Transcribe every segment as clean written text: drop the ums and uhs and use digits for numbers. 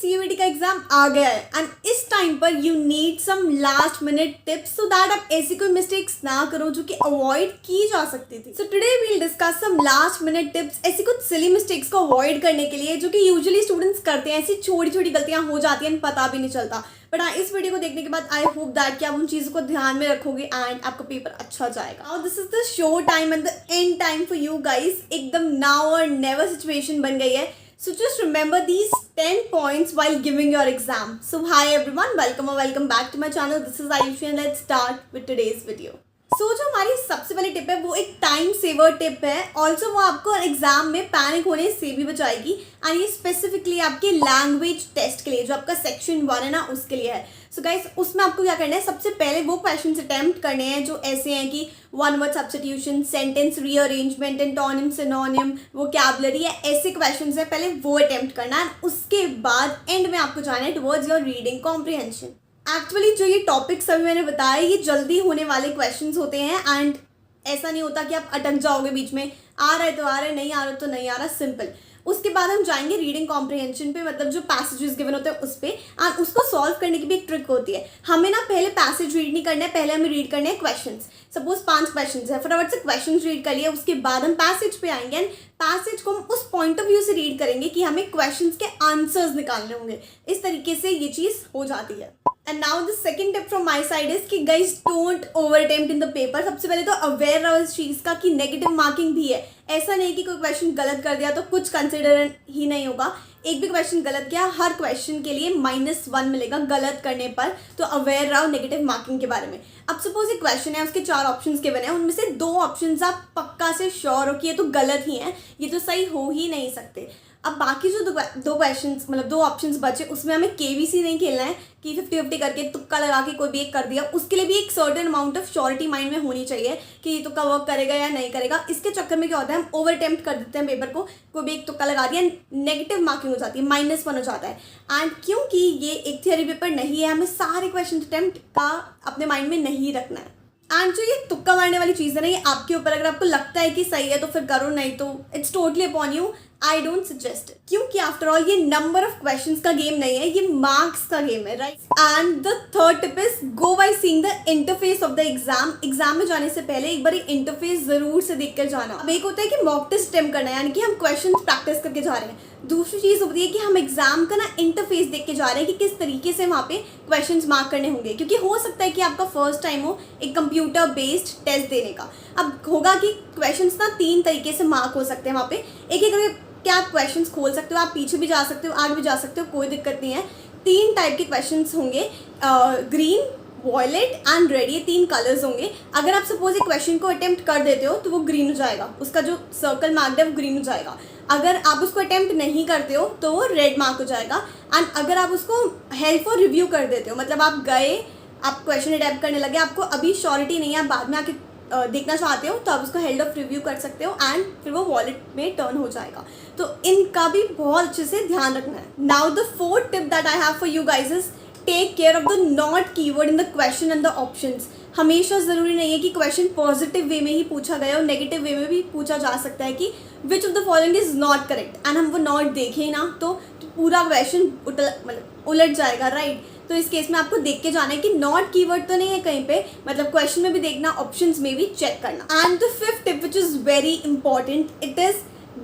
CUET का exam आ गया है एंड इस टाइम पर you need some last minute tips so that आप ऐसी कोई मिस्टेक्स ना करो जो कि अवॉइड की जा सकती थी। So today we will discuss some last minute tips ऐसी कुछ सिली मिस्टेक्स को अवॉइड करने के लिए जो कि यूजुअली स्टूडेंट्स करते हैं। ऐसी छोटी छोटी गलतियां हो जाती हैं, पता भी नहीं चलता। बट हाँ, इस वीडियो को देखने के बाद आई होप दैट कि आप उन चीज़ों को ध्यान में रखोगे एंड आपका पेपर अच्छा जाएगा। और this is the show time and the end time for you guys. एकदम नाउ और नेवर सिचुएशन बन गई है। So just remember these 10 points while giving your exam. So hi everyone, welcome or welcome back to my channel. This is Ayushi and let's start with today's video. So जो हमारी सबसे पहली tip है वो एक टाइम सेवर टिप है। Also वो आपको एग्जाम में पैनिक होने से भी बचाएगी एंड ये स्पेसिफिकली आपके लैंग्वेज टेस्ट के लिए जो आपका सेक्शन 1 है ना, उसके लिए है। सो गाइस, उसमें आपको क्या करना है, सबसे पहले वो क्वेश्चंस अटेम्प्ट करने हैं जो ऐसे हैं कि one word substitution, sentence rearrangement, antonym, synonym, vocabulary या ऐसे क्वेश्चंस है, पहले वो अटेम्प्ट करना है। उसके बाद एंड में आपको जाना है towards your reading comprehension. Actually जो ये टॉपिक्स अभी मैंने बताया ये जल्दी होने वाले क्वेश्चंस होते हैं एंड ऐसा नहीं होता कि आप अटक जाओगे बीच में, आ रहा है तो आ रहा है, नहीं आ रहा तो नहीं आ रहा, सिंपल। उसके बाद हम जाएंगे रीडिंग कॉम्प्रिहेंशन पे, मतलब जो पैसेजेस गिवन होते हैं उस पे, एंड उसको सॉल्व करने की भी एक ट्रिक होती है। हमें ना पहले पैसेज रीड नहीं करना है, पहले हमें रीड करने हैं क्वेश्चंस। सपोज 5 क्वेश्चंस है, फटाफट से क्वेश्चंस रीड कर लिया, उसके बाद हम पैसेज पे आएंगे एंड पैसेज को हम उस पॉइंट ऑफ व्यू से रीड करेंगे कि हमें क्वेश्चंस के आंसर्स निकालने होंगे। इस तरीके से ये चीज़ हो जाती है। And now the second tip from my side is कि guys don't over attempt in the paper. सबसे पहले तो अवेयर रहो इस चीज़ का कि नेगेटिव मार्किंग भी है। ऐसा नहीं कि कोई क्वेश्चन गलत कर दिया तो कुछ कंसिडर ही नहीं होगा। एक भी क्वेश्चन गलत किया, हर क्वेश्चन के लिए -1 मिलेगा गलत करने पर। तो अवेयर रहो नेगेटिव मार्किंग के बारे में। अब सपोज एक क्वेश्चन है, उसके 4 ऑप्शंस गिवन है, उनमें से 2 ऑप्शंस आप पक्का से श्योर हो कि ये तो गलत ही हैं, ये तो सही हो ही नहीं सकते। अब बाकी जो दो क्वेश्चंस, मतलब 2 ऑप्शंस बचे, उसमें हमें केबीसी नहीं खेलना है कि 50-50 करके तुक्का लगा के कोई भी एक कर दिया। उसके लिए भी एक certain amount of surety mind में होनी चाहिए कि ये तुक्का वर्क करेगा या नहीं करेगा। इसके चक्कर में क्या होता है, हम ओवर अटेम्प्ट कर देते हैं पेपर को, कोई भी एक तुक्का लगा दिया, नेगेटिव मार्किंग हो जाती है, -1 हो जाता है। एंड क्योंकि ये एक थियरी पेपर नहीं है, हमें सारे क्वेश्चन अटेम्प्ट का अपने माइंड में नहीं रखना है। एंड जो ये तुक्का मारने वाली चीज़ है ना, ये आपके ऊपर, अगर आपको लगता है कि सही है तो फिर करो, नहीं तो it's totally upon you. I don't suggest it, क्योंकि आफ्टर ऑल ये नंबर ऑफ क्वेश्चंस का गेम नहीं है, ये मार्क्स का गेम है, right. And the third tip is go by seeing the interface of the exam. Exam में जाने से पहले एक बार इंटरफेस जरूर से देख कर जाना। अब एक होता है कि मॉक टेस्ट अटेम्प्ट करना है, यानी कि हम क्वेश्चन प्रैक्टिस करके जा रहे हैं। दूसरी चीज़ होती है कि हम एग्जाम का ना इंटरफेस देख के जा रहे हैं कि किस तरीके से वहाँ पे क्वेश्चंस मार्क करने होंगे, क्योंकि हो सकता है कि आपका फर्स्ट टाइम हो एक कंप्यूटर बेस्ड टेस्ट देने का। अब होगा कि क्वेश्चंस ना 3 तरीके से मार्क हो सकते हैं वहाँ पे। एक करके क्या आप क्वेश्चंस खोल सकते हो, आप पीछे भी जा सकते हो, आगे भी जा सकते हो, कोई दिक्कत नहीं है। 3 टाइप के क्वेश्चंस होंगे, ग्रीन, वॉयलेट एंड रेड, ये 3 कलर्स होंगे। अगर आप सपोज एक क्वेश्चन को अटेम्प्ट कर देते हो तो वो ग्रीन हो जाएगा, उसका जो सर्कल मार्क है वो ग्रीन हो जाएगा। अगर आप उसको अटेम्प्ट नहीं करते हो तो वो रेड मार्क हो जाएगा। एंड अगर आप उसको हेल्प फॉर रिव्यू कर देते हो, मतलब आप गए, आप क्वेश्चन अटेम्प्ट करने लगे, आपको अभी श्योरिटी नहीं है, आप बाद में आके देखना चाहते हो तो आप उसको हेल्ड ऑफ रिव्यू कर सकते हो एंड फिर वो वॉलेट में टर्न हो जाएगा। तो इनका भी बहुत अच्छे से ध्यान रखना है। Now the fourth tip that I have for you guys is take care of the not keyword in the question and the options. हमेशा ज़रूरी नहीं है कि क्वेश्चन पॉजिटिव वे में ही पूछा गया और नेगेटिव वे में भी पूछा जा सकता है कि which of the following is not correct, and हम वो नॉट देखें ना तो पूरा क्वेश्चन उलट जाएगा, राइट। तो इस केस में आपको देख के जाना है कि नॉट कीवर्ड तो नहीं है कहीं पे, मतलब क्वेश्चन में भी देखना, ऑप्शंस में भी चेक करना। And the fifth tip which is very important, it is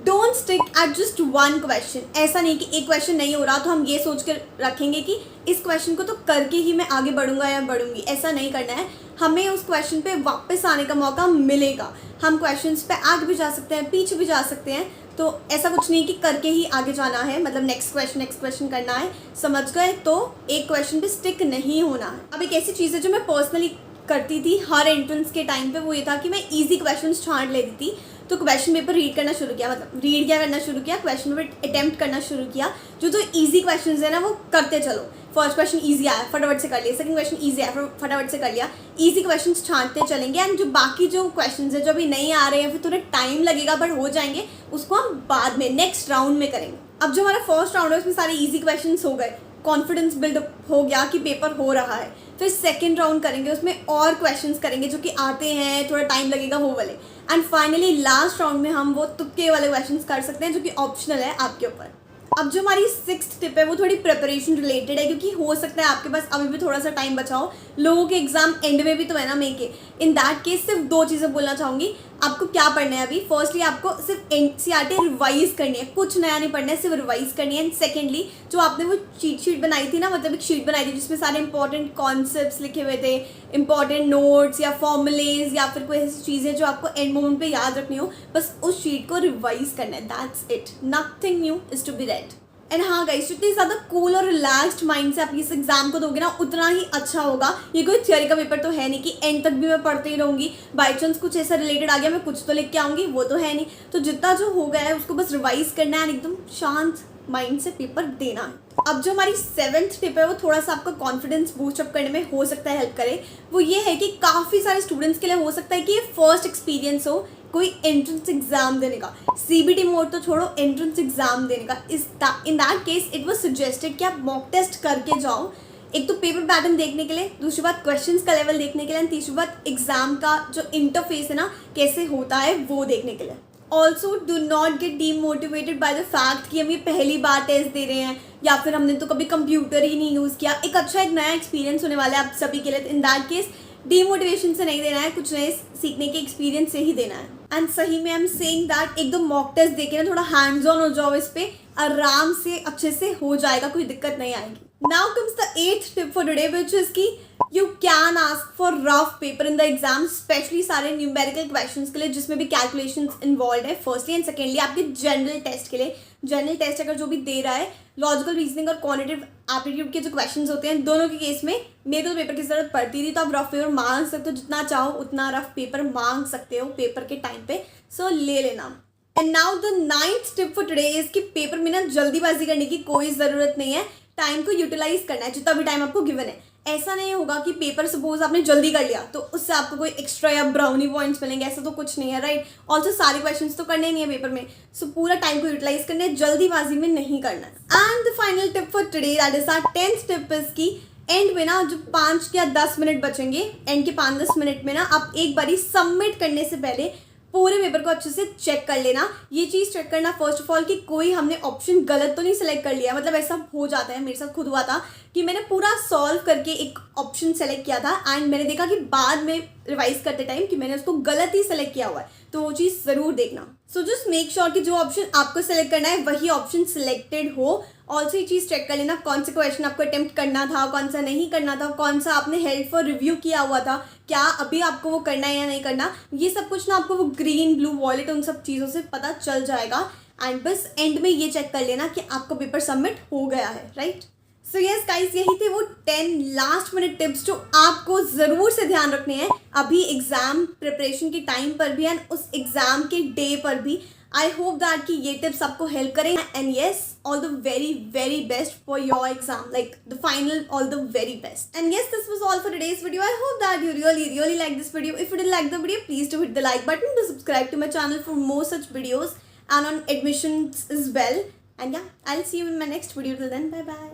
don't stick at just 1 question. ऐसा नहीं कि एक क्वेश्चन नहीं हो रहा तो हम ये सोच कर रखेंगे कि इस क्वेश्चन को तो करके ही मैं आगे बढ़ूंगा या बढ़ूंगी, ऐसा नहीं करना है। हमें उस क्वेश्चन पे वापस आने का मौका मिलेगा। हम क्वेश्चंस पे आगे भी जा सकते हैं, पीछे भी जा सकते हैं। तो ऐसा कुछ नहीं कि करके ही आगे जाना है, मतलब नेक्स्ट क्वेश्चन करना है, समझ गए। तो एक क्वेश्चन पे स्टिक नहीं होना है। अब एक ऐसी चीज़ है जो मैं पर्सनली करती थी हर एंट्रेंस के टाइम पे, वो ये था कि मैं ईजी क्वेश्चन छांट लेती थी। तो क्वेश्चन पेपर रीड करना शुरू किया, मतलब रीड क्या करना शुरू किया, क्वेश्चन पेपर अटेम्प्ट करना शुरू किया। जो ईजी क्वेश्चन है ना वो करते चलो। फर्स्ट क्वेश्चन ईजी आया, फटाफट से कर लिया, सेकंड क्वेश्चन ईजी आया, फटाफट से कर लिया। ईजी क्वेश्चन छांटते चलेंगे एंड जो बाकी जो क्वेश्चन है जो अभी नहीं आ रहे हैं, फिर थोड़ा टाइम लगेगा बट हो जाएंगे, उसको हम बाद में नेक्स्ट राउंड में करेंगे। अब जो हमारा फर्स्ट राउंड है उसमें सारे ईजी क्वेश्चन हो गए, कॉन्फिडेंस बिल्डअप हो गया कि पेपर हो रहा है। फिर सेकेंड राउंड करेंगे, उसमें और क्वेश्चंस करेंगे जो कि आते हैं, थोड़ा टाइम लगेगा वो वाले। एंड फाइनली लास्ट राउंड में हम वो तुक्के वाले क्वेश्चंस कर सकते हैं जो कि ऑप्शनल है आपके ऊपर। अब जो हमारी 6th टिप है वो थोड़ी प्रिपरेशन रिलेटेड है, क्योंकि हो सकता है आपके पास अभी भी थोड़ा सा टाइम बचा हो, लोगों के एग्जाम एंड में भी तो है ना मई के। इन दैट केस सिर्फ 2 चीज़ें बोलना चाहूँगी। आपको क्या पढ़ना है अभी? फर्स्टली आपको सिर्फ एनसीईआरटी रिवाइज करनी है, कुछ नया नहीं पढ़ना है, सिर्फ रिवाइज करनी है। एंड सेकेंडली जो आपने वो चीट शीट बनाई थी ना, मतलब एक शीट बनाई थी जिसमें सारे इंपॉर्टेंट कॉन्सेप्ट्स लिखे हुए थे, इंपॉर्टेंट नोट्स या फॉर्मुलेज या फिर कोई ऐसी चीज़ें जो आपको एंड मोमेंट पे याद रखनी हो, बस उस शीट को रिवाइज करना है। That's it, nothing new is to be read. And हाँ गाइस, जितनी ज़्यादा कूल और रिलैक्स्ड माइंड से आप इस एग्जाम को दोगे ना, उतना ही अच्छा होगा। ये कोई थियोरी का पेपर तो है नहीं कि एंड तक भी मैं पढ़ते ही रहूँगी, बाई चांस कुछ ऐसा रिलेटेड आ गया मैं कुछ तो लिख के आऊँगी, वो तो है नहीं। तो जितना जो हो गया है उसको बस रिवाइज करना है, एकदम शांत माइंड से पेपर देना है। अब जो हमारी 7th टिप है वो थोड़ा सा आपका कॉन्फिडेंस बूस्ट अप करने में हो सकता है हेल्प करे। वो ये है कि काफ़ी सारे स्टूडेंट्स के लिए हो सकता है कि ये फर्स्ट एक्सपीरियंस हो कोई एंट्रेंस एग्जाम देने का, सीबीटी मोड तो छोड़ो, एंट्रेंस एग्जाम देने का। In that case it was suggested कि आप मॉक टेस्ट करके जाओ, एक तो पेपर पैटर्न देखने के लिए, दूसरी बात क्वेश्चंस का लेवल देखने के लिए, तीसरी बात एग्जाम का जो इंटरफेस है ना कैसे होता है वो देखने के लिए। Also do not gate demotivated by the fact कि हम ये पहली बार टेस्ट दे रहे हैं या फिर हमने तो कभी कंप्यूटर ही नहीं यूज़ किया। एक अच्छा एक नया एक्सपीरियंस होने वाला है आप सभी के लिए। इन दैट केस डीमोटिवेशन से नहीं देना है, कुछ नए सीखने के एक्सपीरियंस से ही देना है। एंड सही में आई एम सेइंग दैट एक दो मॉक टेस्ट देके ना थोड़ा हैंड्स ऑन हो जाओ इस पे, आराम से अच्छे से हो जाएगा, कोई दिक्कत नहीं आएगी। Now comes the 8th tip for today, which is की you can ask for rough paper in the exam, specially सारे न्यूमेरिकल क्वेश्चंस के लिए जिसमें भी कैलकुलेशंस इन्वॉल्व है, फर्स्टली। एंड सेकेंडली आपके जनरल टेस्ट के लिए, जनरल टेस्ट अगर जो भी दे रहा है, लॉजिकल रीजनिंग और क्वांटिटेटिव एप्टीट्यूड के जो क्वेश्चंस होते हैं, दोनों के केस में मेरे को तो पेपर की ज़रूरत पड़ती थी, तो आप रफ पेपर मांग सकते हो, जितना चाहो उतना रफ पेपर मांग सकते हो पेपर के टाइम पे, सो ले लेना। And now the 9th tip for today is कि पेपर में ना जल्दीबाजी करने की कोई ज़रूरत नहीं है, टाइम को यूटिलाइज करना है जितना भी टाइम आपको गिवन है। ऐसा नहीं होगा कि पेपर सपोज आपने जल्दी कर लिया तो उससे आपको कोई एक्स्ट्रा या ब्राउनी पॉइंट्स मिलेंगे, ऐसा तो कुछ नहीं है, राइट। ऑल्सो सारे क्वेश्चंस तो करने नहीं है पेपर में, सो पूरा टाइम को यूटिलाइज करना है, जल्दीबाजी में नहीं करना है। And the final tip for today, that is our 10th tip, is की एंड में ना जो 5 या 10 मिनट बचेंगे, एंड के 5-10 मिनट में ना आप एक बारी सबमिट करने से पहले पूरे पेपर को अच्छे से चेक कर लेना। ये चीज़ चेक करना फर्स्ट ऑफ ऑल कि कोई हमने ऑप्शन गलत तो नहीं सेलेक्ट कर लिया, मतलब ऐसा हो जाता है, मेरे साथ खुद हुआ था कि मैंने पूरा सॉल्व करके एक ऑप्शन सेलेक्ट किया था एंड मैंने देखा कि बाद में रिवाइज करते टाइम कि मैंने उसको गलत ही सेलेक्ट किया हुआ है, तो वो चीज़ ज़रूर देखना। सो जस्ट मेक श्योर कि जो ऑप्शन आपको सेलेक्ट करना है वही ऑप्शन सिलेक्टेड हो। ऑल्सो ये चीज़ चेक कर लेना कौन से क्वेश्चन आपको अटेम्प्ट करना था, कौन सा नहीं करना था, कौन सा आपने हेल्ड फॉर रिव्यू किया हुआ था, क्या अभी आपको वो करना है या नहीं करना। ये सब कुछ ना आपको वो ग्रीन ब्लू वॉलेट उन सब चीज़ों से पता चल जाएगा। एंड बस एंड में ये चेक कर लेना कि आपका पेपर सबमिट हो गया है, राइट। सो यस गाइस, यही थे वो 10 लास्ट मिनट टिप्स जो आपको ज़रूर से ध्यान रखने हैं अभी एग्ज़ाम प्रिपरेशन के टाइम पर भी एंड उस एग्ज़ाम के डे पर भी। आई होप दैट कि ये टिप्स आपको हेल्प करें and yes, all the very very best for your exam, like the final, all the very best. And yes, this was all for today's video. I hope that you really like this video. If you did like the video, please do hit the like button to subscribe to my channel for more such videos and on admissions as well. And yeah, I'll see you in my next video. Till then, bye bye.